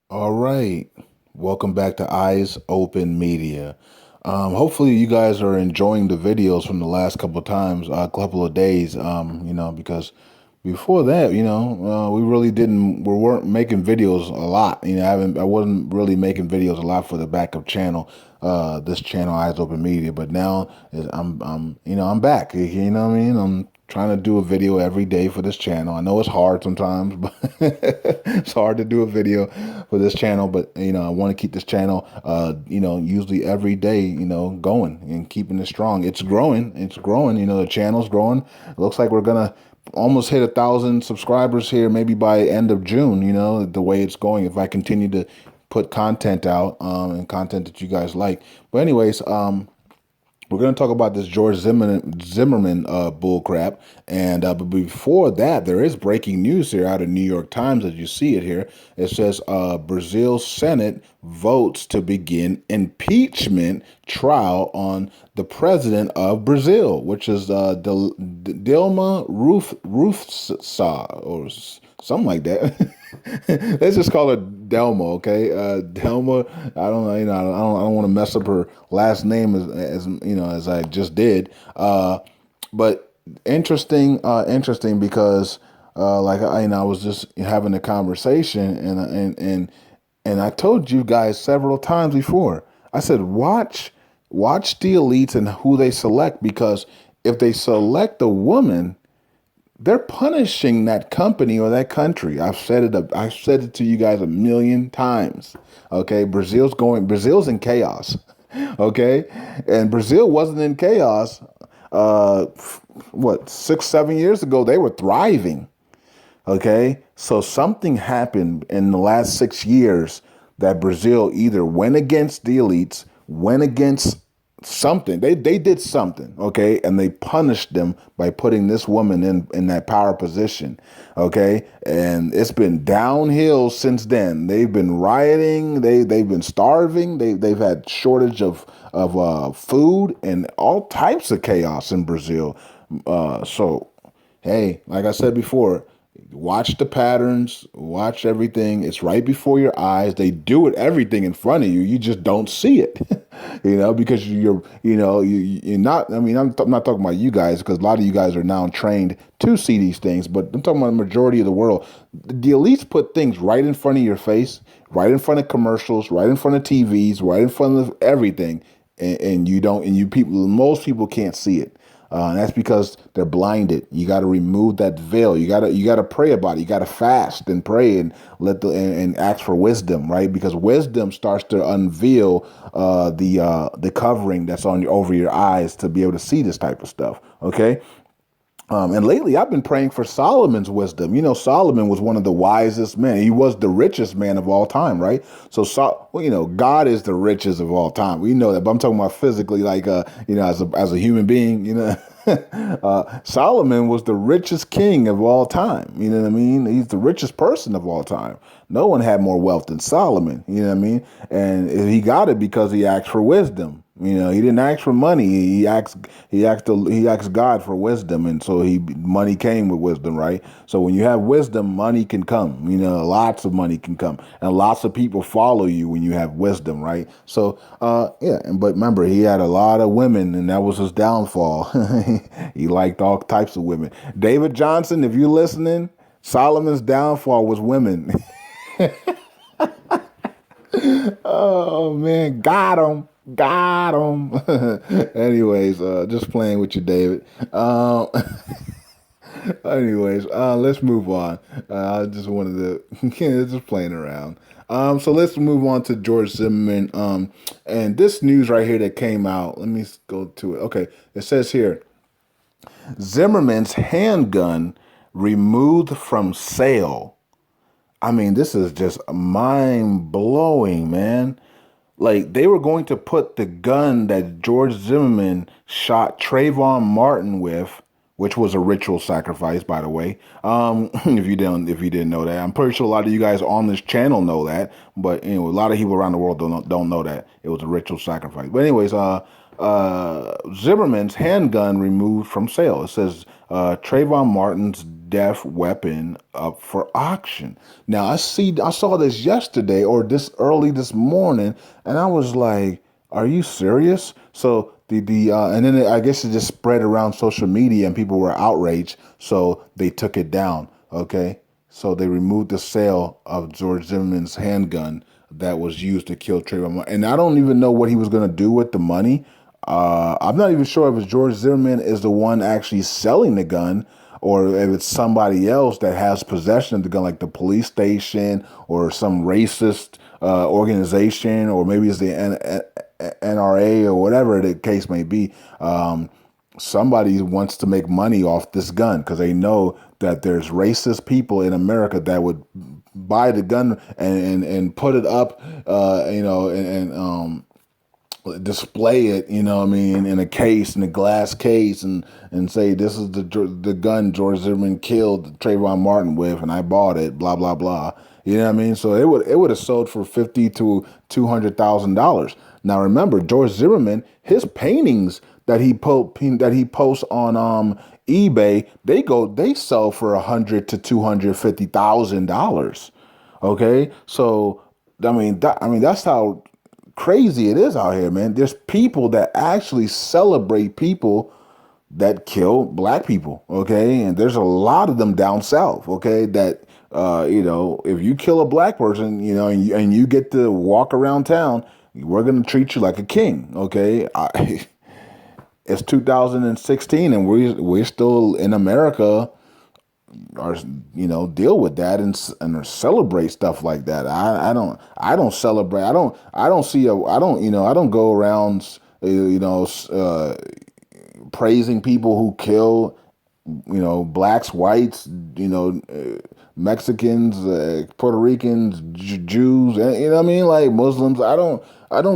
All right. Welcome back to Eyes Open Media. Hopefully you guys are enjoying the videos from the last couple of times, couple of days, because before that, we really we weren't making videos a lot. I wasn't really making videos a lot for the backup channel, this channel, Eyes Open Media, but now I'm back. You know what I mean? I'm trying to do a video every day for this channel. I know it's hard sometimes, but it's hard to do a video for this channel, but I want to keep this channel, usually every day, going and keeping it strong. It's growing. It's growing. The channel's growing. It looks like we're gonna almost hit 1,000 subscribers here, maybe by end of June. The way it's going, if I continue to put content out, and content that you guys like. But anyways, we're going to talk about this George Zimmerman bull crap. And but before that, there is breaking news here out of New York Times, as you see it here. It says Brazil's Senate votes to begin impeachment trial on the president of Brazil, which is Dilma Rousseff or something like that. Let's just call her Delma, okay? Delma. I don't know. I don't want to mess up her last name as I just did. But interesting. Interesting because I was just having a conversation and I told you guys several times before. I said watch the elites and who they select, because if they select a woman, they're punishing that company or that country. I've said it to you guys a million times. Okay. Brazil's in chaos. Okay. And Brazil wasn't in chaos. 6, 7 years ago, they were thriving. Okay. So something happened in the last 6 years that Brazil either went against the elites, went against something. They did something, okay, and they punished them by putting this woman in that power position, okay, and it's been downhill since then. They've been rioting, they've been starving, they've had shortage of food and all types of chaos in Brazil. So hey, like I said before, watch the patterns, watch everything. It's right before your eyes. They do it, everything in front of you. You just don't see it, because you're not, I mean, I'm not talking about you guys, because a lot of you guys are now trained to see these things, but I'm talking about the majority of the world. The elites put things right in front of your face, right in front of commercials, right in front of TVs, right in front of everything. And most people can't see it. And that's because they're blinded. You got to remove that veil. You got to pray about it. You got to fast and pray and and ask for wisdom, right? Because wisdom starts to unveil the covering that's over your eyes to be able to see this type of stuff. Okay. And lately, I've been praying for Solomon's wisdom. Solomon was one of the wisest men. He was the richest man of all time, right? So, God is the richest of all time. We know that, but I'm talking about physically, like, as a human being, Solomon was the richest king of all time. You know what I mean? He's the richest person of all time. No one had more wealth than Solomon. You know what I mean? And he got it because he asked for wisdom. He didn't ask for money. He asked God for wisdom, and so money came with wisdom, right? So when you have wisdom, money can come. Lots of money can come, and lots of people follow you when you have wisdom, right? So yeah, but remember, he had a lot of women, and that was his downfall. He liked all types of women. David Johnson, if you're listening, Solomon's downfall was women. Oh man, got him. Got him. Anyways, just playing with you, David. Let's move on. I just wanted to, just playing around. So let's move on to George Zimmerman. And this news right here that came out, let me go to it. Okay, it says here, Zimmerman's handgun removed from sale. I mean, this is just mind blowing, man. Like, they were going to put the gun that George Zimmerman shot Trayvon Martin with, which was a ritual sacrifice, by the way. If you didn't know that, I'm pretty sure a lot of you guys on this channel know that, but a lot of people around the world don't know that it was a ritual sacrifice. But anyways, Zimmerman's handgun removed from sale. It says Trayvon Martin's death weapon up for auction. Now I saw this yesterday or this early this morning, and I was like, "Are you serious?" So and then I guess it just spread around social media, and people were outraged, so they took it down. Okay, so they removed the sale of George Zimmerman's handgun that was used to kill Trayvon Martin, and I don't even know what he was going to do with the money. I'm not even sure if it's George Zimmerman is the one actually selling the gun or if it's somebody else that has possession of the gun, like the police station or some racist organization, or maybe it's the NRA or whatever the case may be. Somebody wants to make money off this gun because they know that there's racist people in America that would buy the gun and put it up, and display it, what I mean, in a case, in a glass case, and say this is the gun George Zimmerman killed Trayvon Martin with, and I bought it, blah blah blah. You know what I mean? So it would have sold for $50,000 to $200,000. Now remember, George Zimmerman, his paintings that he posts on eBay, they sell for $100,000 to $250,000. Okay, so I mean that's how crazy it is out here, man. There's people that actually celebrate people that kill black people, okay? And there's a lot of them down south, okay? That if you kill a black person, and you get to walk around town, we're gonna treat you like a king, okay? It's 2016, and we're still in America, or deal with that and celebrate stuff like that. I don't celebrate. I don't go around praising people who kill blacks, whites, Mexicans, Puerto Ricans, Jews, you know what I mean, like Muslims. I don't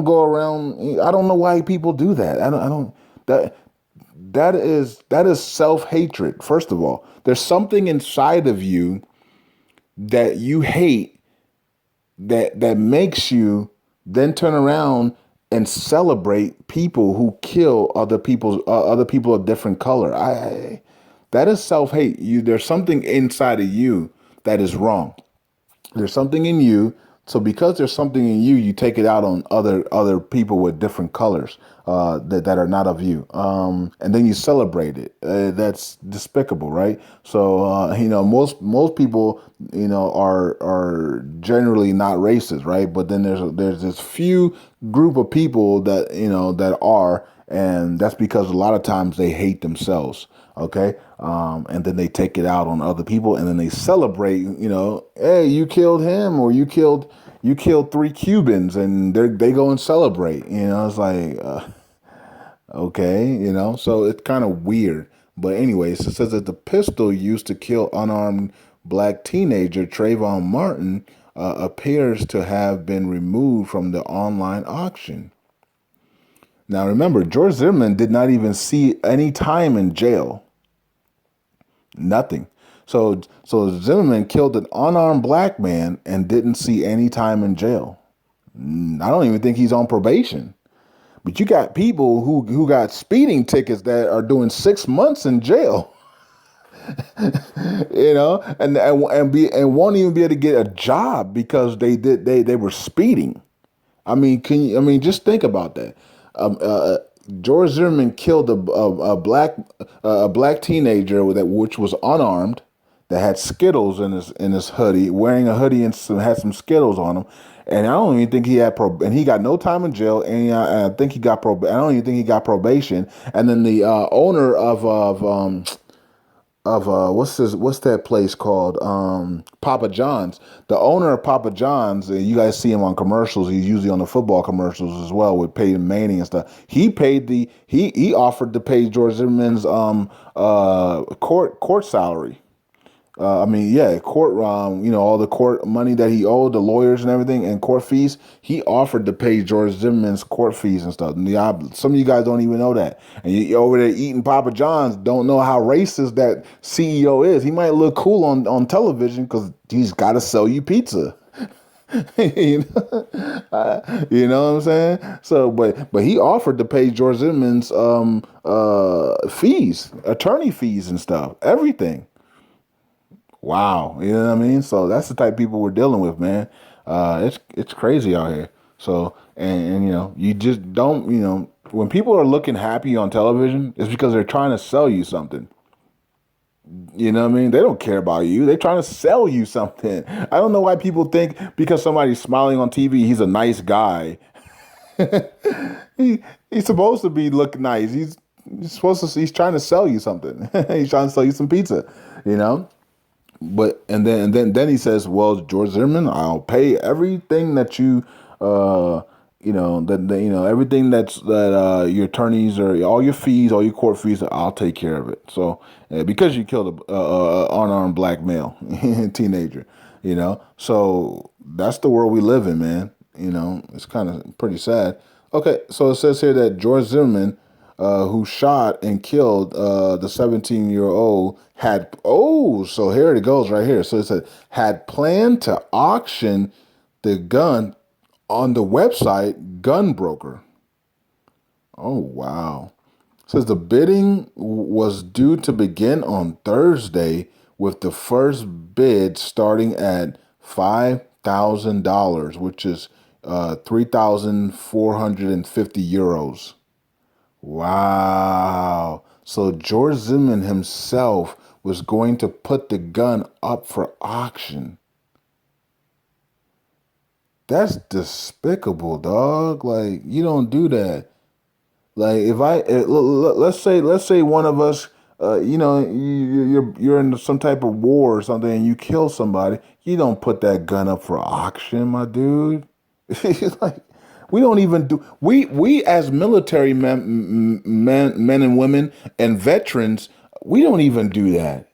go around. I don't know why people do that. I don't that is self-hatred. First of all, there's something inside of you that you hate that makes you then turn around and celebrate people who kill other people of different color. That is self-hate. There's something inside of you that is wrong. There's something in you. So because there's something in you, you take it out on other people with different colors that are not of you, and then you celebrate it. That's despicable, right? So most people are generally not racist, right? But then there's this few group of people that that are, and that's because a lot of times they hate themselves. Okay. And then they take it out on other people, and then they celebrate, hey, you killed him, or you killed 3 Cubans, and they go and celebrate, it's like, okay, so it's kind of weird. But anyways, it says that the pistol used to kill unarmed black teenager Trayvon Martin appears to have been removed from the online auction. Now, remember, George Zimmerman did not even see any time in jail. Nothing. So Zimmerman killed an unarmed black man and didn't see any time in jail. I don't even think he's on probation. But you got people who got speeding tickets that are doing 6 months in jail. And won't even be able to get a job because they were speeding. Just think about that. George Zimmerman killed a black teenager which was unarmed, that had Skittles in his hoodie, wearing a hoodie and had some Skittles on him. And I don't even think he had and he got no time in jail. And I think he got I don't even think he got probation. And then the owner of what's that place called? Papa John's. The owner of Papa John's, you guys see him on commercials. He's usually on the football commercials as well with Peyton Manning and stuff. He offered to pay George Zimmerman's court salary. Court, all the court money that he owed, the lawyers and everything, and court fees. He offered to pay George Zimmerman's court fees and stuff. And some of you guys don't even know that. And you're over there eating Papa John's, don't know how racist that CEO is. He might look cool on television because he's got to sell you pizza. You know what I'm saying? So, but he offered to pay George Zimmerman's fees, attorney fees and stuff, everything. Wow, you know what I mean? So that's the type of people we're dealing with, man. It's crazy out here. So and you know, you just don't, you know, when people are looking happy on television, it's because they're trying to sell you something. You know what I mean? They don't care about you. They're trying to sell you something. I don't know why people think because somebody's smiling on TV, he's a nice guy. He's supposed to be look nice. He's supposed to. He's trying to sell you something. He's trying to sell you some pizza. You know. But and then he says, well, George Zimmerman, I'll pay everything that you you know that you know everything that your attorneys or all your fees, all your court fees, I'll take care of it. So because you killed a unarmed black male teenager, you know, so that's the world we live in, man. You know, it's kind of pretty sad. Okay, so it says here that George Zimmerman, who shot and killed the 17-year-old, had, oh, so here it goes right here. So it said, had planned to auction the gun on the website Gun Broker. Oh, wow. It says the bidding was due to begin on Thursday with the first bid starting at $5,000, which is 3,450 euros. Wow. So George Zimmerman himself was going to put the gun up for auction. That's despicable, dog. Like, you don't do that. Like, if let's say one of us, you know, you're in some type of war or something and you kill somebody, you don't put that gun up for auction, my dude. Like, we don't even do we as military men and women and veterans, we don't even do that.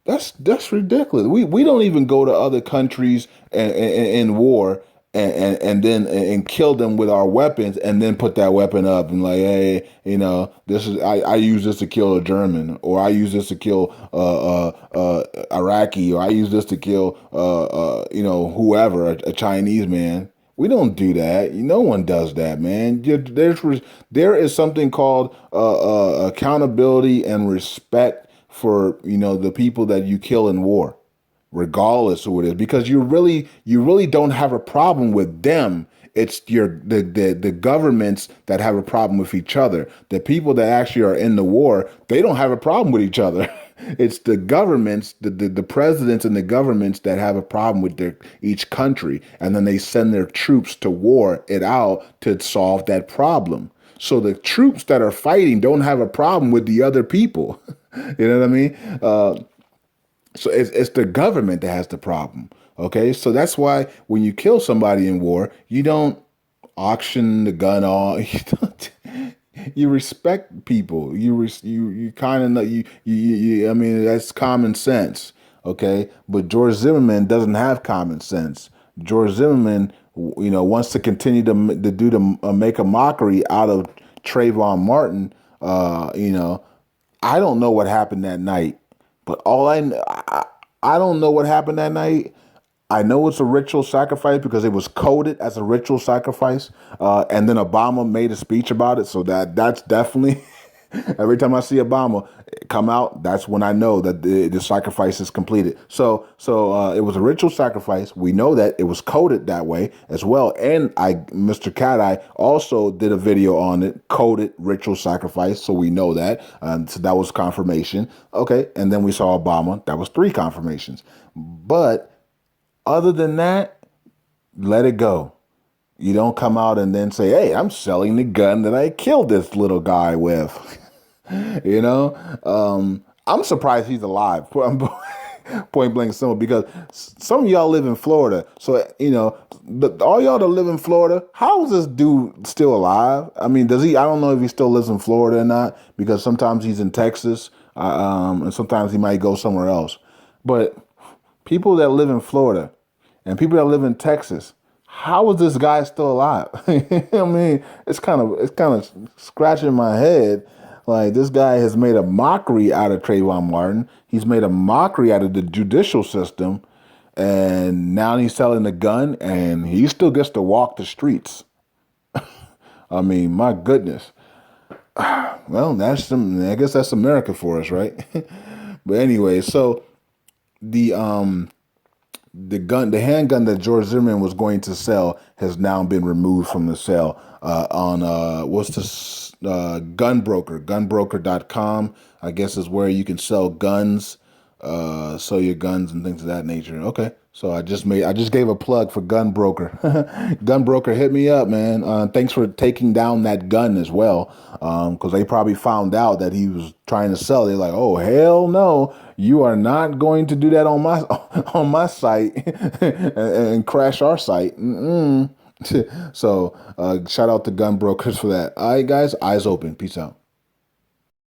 That's ridiculous. We don't even go to other countries in war and then and kill them with our weapons and then put that weapon up and like, hey, you know, this is I use this to kill a German, or I use this to kill Iraqi, or I use this to kill you know, whoever, a Chinese man. We don't do that. No one does that, man. There is something called accountability and respect for, you know, the people that you kill in war, regardless of who it is, because you really don't have a problem with them. It's the governments that have a problem with each other. The people that actually are in the war, they don't have a problem with each other. It's the governments, the presidents and the governments that have a problem with each country, and then they send their troops to war it out to solve that problem. So the troops that are fighting don't have a problem with the other people. You know what I mean? So it's the government that has the problem. Okay, so that's why when you kill somebody in war, you don't auction the gun off. You don't. You respect people. You kind of know you. I mean, that's common sense. Okay, but George Zimmerman doesn't have common sense. George Zimmerman, you know, wants to continue to make a mockery out of Trayvon Martin. You know, I don't know what happened that night, but I don't know what happened that night. I know it's a ritual sacrifice because it was coded as a ritual sacrifice, and then Obama made a speech about it. So that's definitely every time I see Obama come out, that's when I know that the sacrifice is completed. So it was a ritual sacrifice. We know that it was coded that way as well. And Mr. Cat Eye also did a video on it, coded ritual sacrifice. So we know that. So that was confirmation. Okay, and then we saw Obama. That was 3 confirmations. But other than that, let it go. You don't come out and then say, hey, I'm selling the gun that I killed this little guy with. You know, I'm surprised he's alive. Point blank simple, because some of y'all live in Florida. So, you know, all y'all that live in Florida, how is this dude still alive? I mean, I don't know if he still lives in Florida or not, because sometimes he's in Texas, and sometimes he might go somewhere else. But people that live in Florida and people that live in Texas, how is this guy still alive? I mean, it's kind of scratching my head. Like, this guy has made a mockery out of Trayvon Martin. He's made a mockery out of the judicial system. and now he's selling a gun, and he still gets to walk the streets. I mean, my goodness. Well, I guess that's America for us, right? But anyway, so the handgun that George Zimmerman was going to sell has now been removed from the sale on what's this gunbroker.com, I guess is where you can sell guns, sell your guns and things of that nature. Okay. So I just gave a plug for Gun Broker. Gun Broker, hit me up, man. Thanks for taking down that gun as well. Because they probably found out that he was trying to sell. They're like, oh, hell no, you are not going to do that on my site and crash our site. So shout out to Gun Brokers for that. All right, guys, eyes open. Peace out.